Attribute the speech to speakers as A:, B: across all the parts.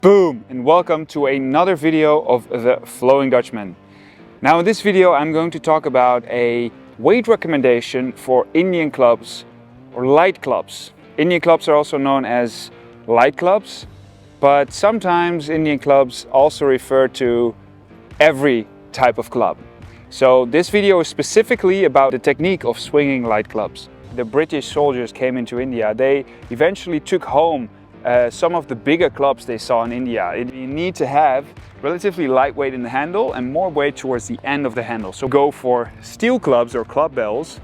A: Boom! And welcome to another video of the Flowing Dutchman. Now in this video I'm going to talk about a weight recommendation for Indian clubs or light clubs. Indian clubs are also known as light clubs, but sometimes Indian clubs also refer to every type of club. So this video is specifically about the technique of swinging light clubs. The British soldiers came into India. They eventually took home some of the bigger clubs they saw in India. You need to have relatively light weight in the handle and more weight towards the end of the handle. So go for steel clubs or club bells,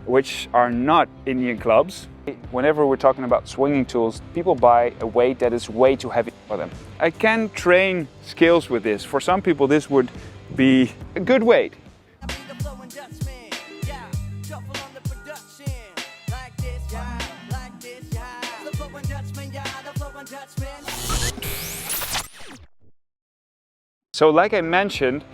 A: which are not Indian clubs. Whenever we're talking about swinging tools, people buy a weight that is way too heavy for them. I can train skills with this. For some people this would be a good weight. So like I mentioned,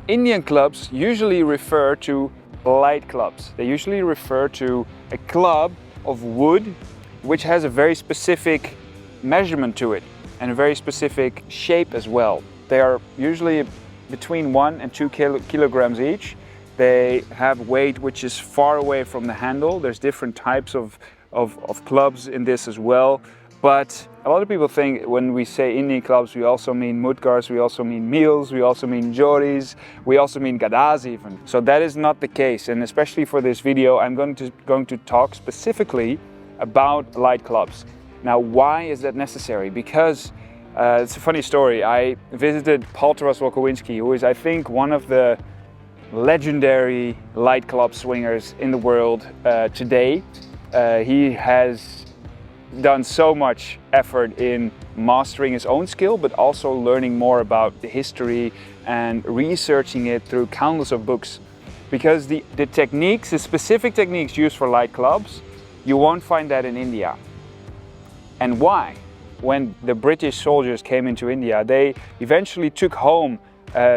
A: Indian clubs usually refer to light clubs. They usually refer to a club of wood which has a very specific measurement to it and a very specific shape as well. They are usually between 1 and 2 kilograms each. They have weight which is far away from the handle. There's different types of clubs in this as well. But a lot of people think when we say Indian clubs, we also mean mudgars, we also mean meals, we also mean joris, we also mean gadas even. So that is not the case, and especially for this video, I'm going to talk specifically about light clubs. Now, why is that necessary? Because it's a funny story. I visited Paul Wolkowinski, who is, I think, one of the legendary light club swingers in the world today. He has done so much effort in mastering his own skill, but also learning more about the history and researching it through countless of books. Because the techniques, the specific techniques used for light clubs, you won't find that in India. And why? When the British soldiers came into India, they eventually took home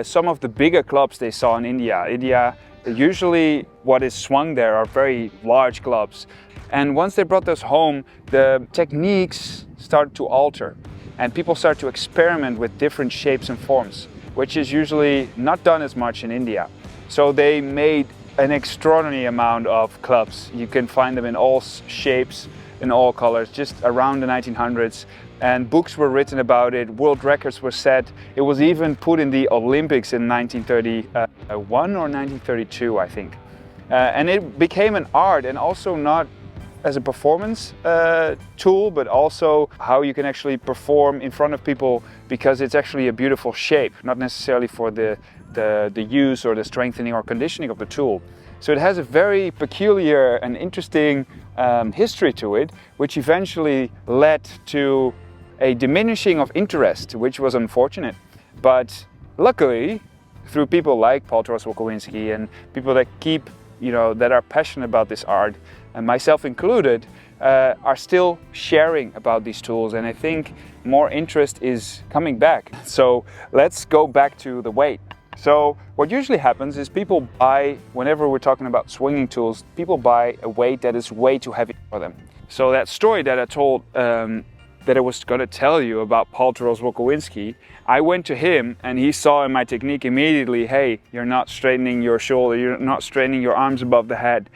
A: some of the bigger clubs they saw in India. Usually what is swung there are very large clubs. And once they brought those home, the techniques started to alter and people start to experiment with different shapes and forms, which is usually not done as much in India. So they made an extraordinary amount of clubs. You can find them in all shapes, in all colors, just around the 1900s. And books were written about it, world records were set. It was even put in the Olympics in 1931 or 1932, I think. And it became an art, and also not as a performance tool, but also how you can actually perform in front of people, because it's actually a beautiful shape, not necessarily for the use or the strengthening or conditioning of the tool. So it has a very peculiar and interesting history to it, which eventually led to a diminishing of interest, which was unfortunate. But luckily, through people like Paul Wolkowinski and people that keep, that are passionate about this art, and myself included, are still sharing about these tools, and I think more interest is coming back. So let's go back to the weight. So what usually happens is people buy, whenever we're talking about swinging tools, people buy a weight that is way too heavy for them. So that story that I told, that I was going to tell you about Paul Wolkowinski, I went to him and he saw in my technique immediately, hey, you're not straightening your shoulder, you're not straightening your arms above the head.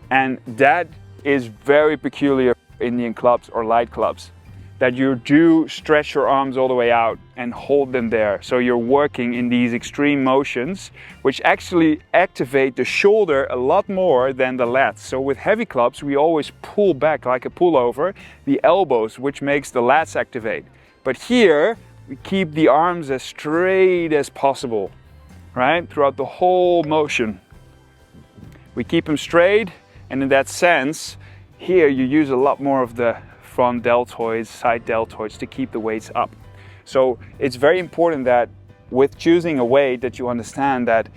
A: And that is very peculiar for Indian clubs or light clubs, that you do stretch your arms all the way out and hold them there. So you're working in these extreme motions, which actually activate the shoulder a lot more than the lats. So with heavy clubs, we always pull back like a pullover, the elbows, which makes the lats activate. But here, we keep the arms as straight as possible, right? Throughout the whole motion. We keep them straight. And in that sense, here you use a lot more of the front deltoids, side deltoids to keep the weights up. So it's very important that with choosing a weight that you understand that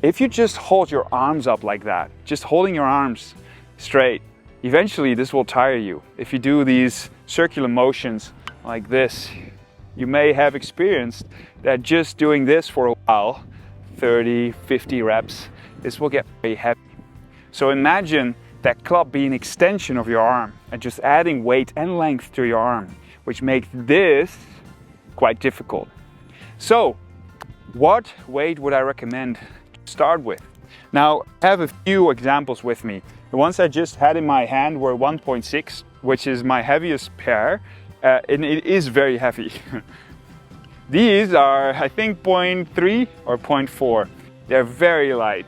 A: if you just hold your arms up like that, just holding your arms straight, eventually this will tire you. If you do these circular motions like this, you may have experienced that just doing this for a while, 30, 50 reps, this will get very heavy. So imagine that club being an extension of your arm and just adding weight and length to your arm, which makes this quite difficult. So what weight would I recommend to start with? Now, I have a few examples with me. The ones I just had in my hand were 1.6, which is my heaviest pair, and it is very heavy. These are, I think, 0.3 or 0.4. They're very light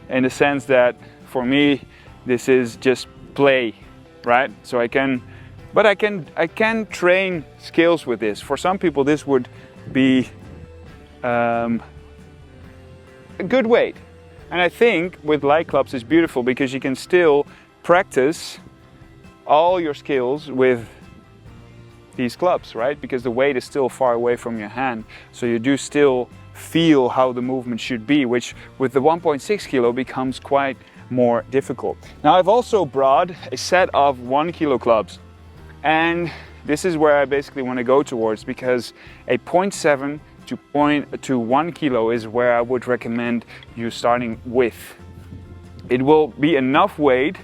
A: in the sense that for me, this is just play, right? So I can train skills with this. For some people, this would be a good weight. And I think with light clubs it's beautiful because you can still practice all your skills with these clubs, right? Because the weight is still far away from your hand. So you do still feel how the movement should be, which with the 1.6 kilo becomes quite more difficult. Now I've also brought a set of 1 kilo clubs. And this is where I basically want to go towards, because a 0.7 to 1 kilo is where I would recommend you starting with. It will be enough weight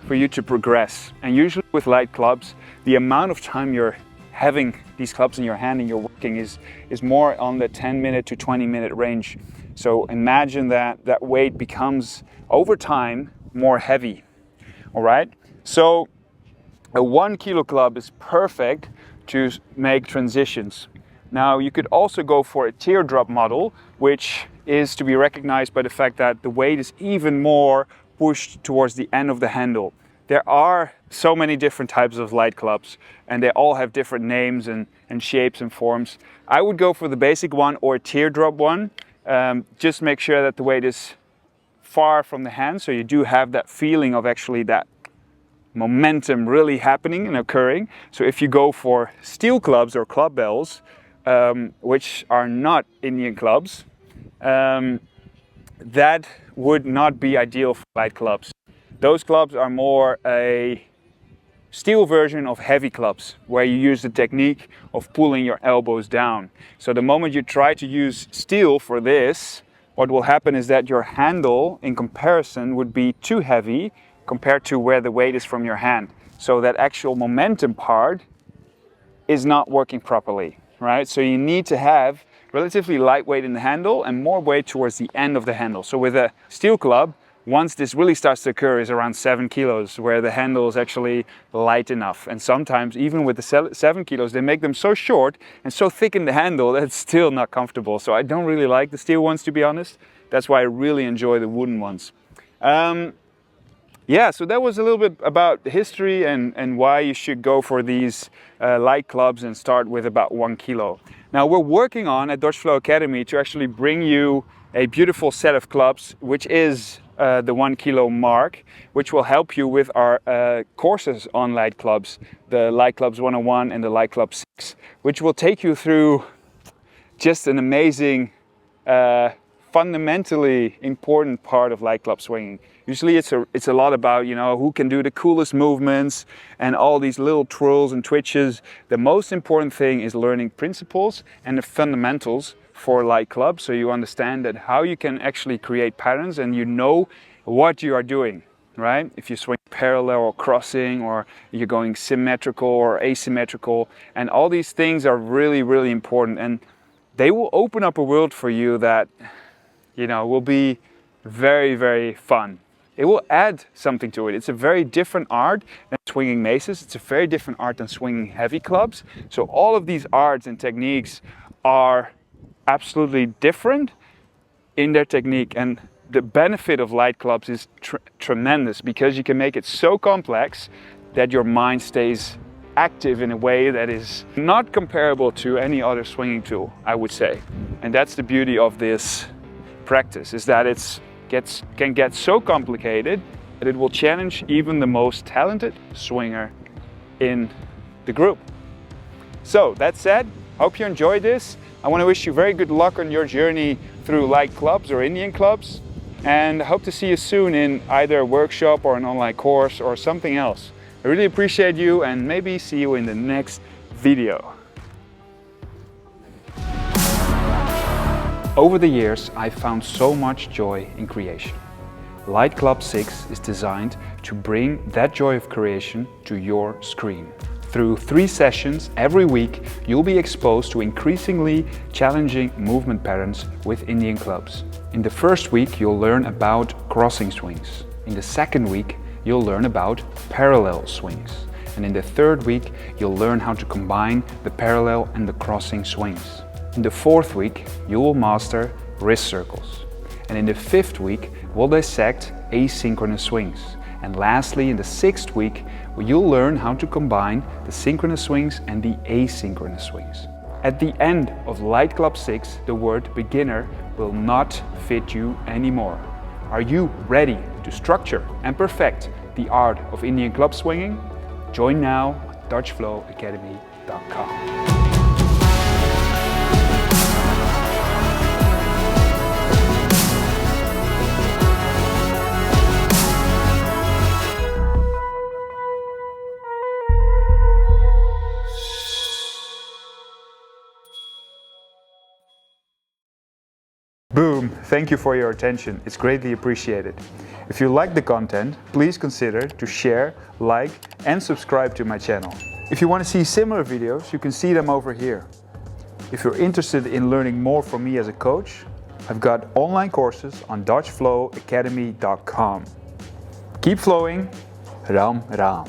A: for you to progress. And usually with light clubs, the amount of time you're having these clubs in your hand and you're working is more on the 10-minute to 20-minute range. So imagine that weight becomes over time more heavy. All right. So a 1 kilo club is perfect to make transitions. Now you could also go for a teardrop model, which is to be recognized by the fact that the weight is even more pushed towards the end of the handle. There are so many different types of light clubs and they all have different names and shapes and forms. I would go for the basic one or a teardrop one. Just make sure that the weight is far from the hand, so you do have that feeling of actually that momentum really happening and occurring. So if you go for steel clubs or club bells, which are not Indian clubs, that would not be ideal for light clubs. Those clubs are more a steel version of heavy clubs, where you use the technique of pulling your elbows down. So the moment you try to use steel for this, what will happen is that your handle in comparison would be too heavy compared to where the weight is from your hand. So that actual momentum part is not working properly, right? So you need to have relatively light weight in the handle and more weight towards the end of the handle. So with a steel club, once this really starts to occur is around 7 kilos, where the handle is actually light enough. And sometimes even with the 7 kilos, they make them so short and so thick in the handle that it's still not comfortable. So I don't really like the steel ones, to be honest. That's why I really enjoy the wooden ones. Yeah, so that was a little bit about the history and why you should go for these light clubs and start with about 1 kilo. Now we're working on at Dutch Flow Academy to actually bring you a beautiful set of clubs, which is the 1 kilo mark, which will help you with our courses on light clubs, the Light Clubs 101 and the Light Club 6, which will take you through just an amazing, fundamentally important part of light club swinging. Usually it's a lot about, you know, who can do the coolest movements and all these little twirls and twitches. The most important thing is learning principles and the fundamentals for light clubs, so you understand that how you can actually create patterns and you know what you are doing, right? If you swing parallel or crossing, or you're going symmetrical or asymmetrical, and all these things are really, really important, and they will open up a world for you that, you know, will be very, very fun. It will add something to it. It's a very different art than swinging maces. It's a very different art than swinging heavy clubs. So all of these arts and techniques are absolutely different in their technique, and the benefit of light clubs is tremendous, because you can make it so complex that your mind stays active in a way that is not comparable to any other swinging tool, I would say. And that's the beauty of this practice, is that it can get so complicated that it will challenge even the most talented swinger in the group. So that said, hope you enjoyed this. I want to wish you very good luck on your journey through light clubs or Indian clubs, and I hope to see you soon in either a workshop or an online course or something else. I really appreciate you, and maybe see you in the next video. Over the years, I've found so much joy in creation. Light Club 6 is designed to bring that joy of creation to your screen. Through 3 sessions every week, you'll be exposed to increasingly challenging movement patterns with Indian clubs. In the first week, you'll learn about crossing swings. In the second week, you'll learn about parallel swings. And in the third week, you'll learn how to combine the parallel and the crossing swings. In the fourth week, you will master wrist circles. And in the fifth week, we'll dissect asynchronous swings. And lastly, in the sixth week, you'll learn how to combine the synchronous swings and the asynchronous swings. At the end of Light Club 6, the word beginner will not fit you anymore. Are you ready to structure and perfect the art of Indian club swinging? Join now at DutchFlowAcademy.com. Boom! Thank you for your attention. It's greatly appreciated. If you like the content, please consider to share, like, and subscribe to my channel. If you want to see similar videos, you can see them over here. If you're interested in learning more from me as a coach, I've got online courses on DutchFlowAcademy.com. Keep flowing. Ram Ram.